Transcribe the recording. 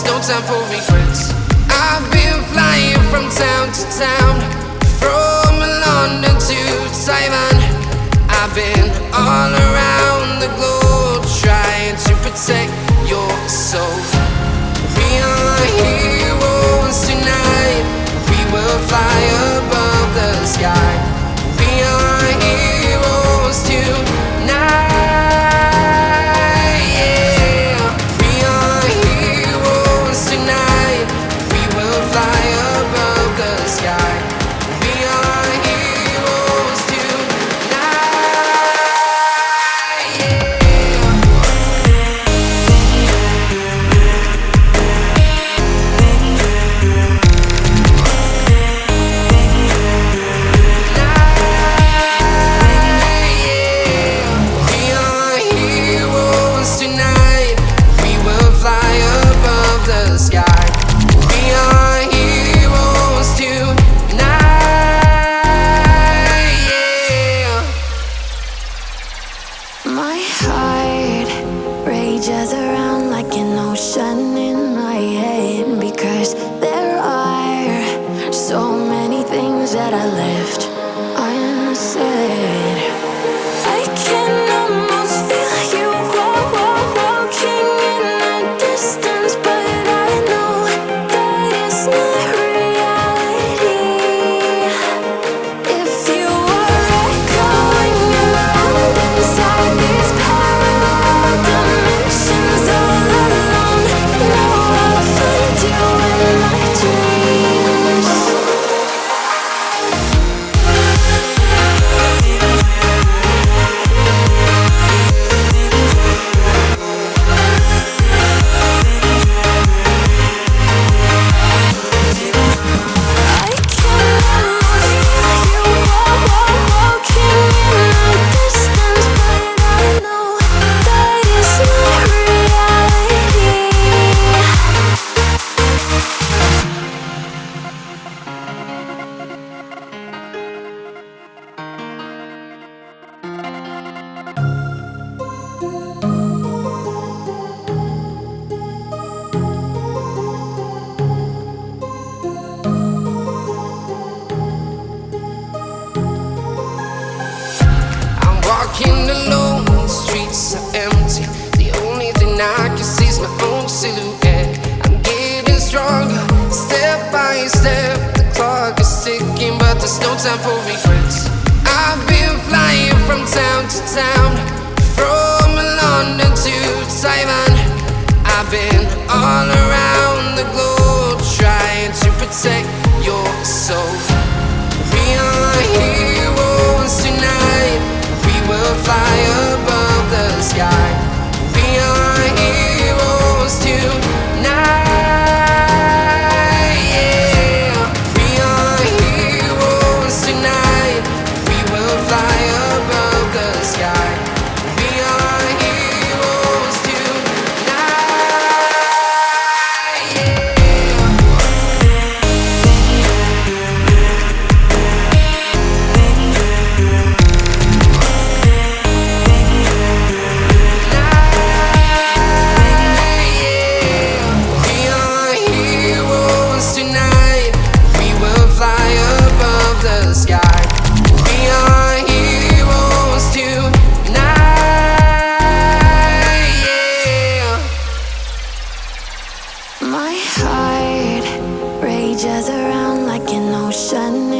there's no time for regrets. I've been flying from town to town, from London to Taiwan. I've been all around the globe trying to protect your soul. We are heroes tonight. We will fly above the sky. We are heroes tonight. Yeah. We are heroes tonight. We will fly above the sky. We are heroes tonight. Yeah. My heart rages around like an ocean in my head, because there are so many things that I left unsaid. I can almost feel you walking in the distance, but I know that it's not reality. If you are echoing around inside these parallel dimensions all alone, know I'll find you in my dreams. I can almost feel you walking in the distance, but I know that it's not reality. I'm walking alone, the streets are empty. The only thing I can see is my own silhouette. I'm getting stronger, step by step. The clock is ticking, but there's no time for regrets. I've been flying from town to town, from London to Taiwan. I've been all around the globe trying to protect your soul. We are heroes tonight. We will fly above the sky. We are heroes tonight. Yeah. We are heroes tonight. We will fly above the sky. We are heroes tonight. Yeah. We are heroes tonight. We will fly above the sky. We are heroes tonight. Yeah. My heart rages around like an ocean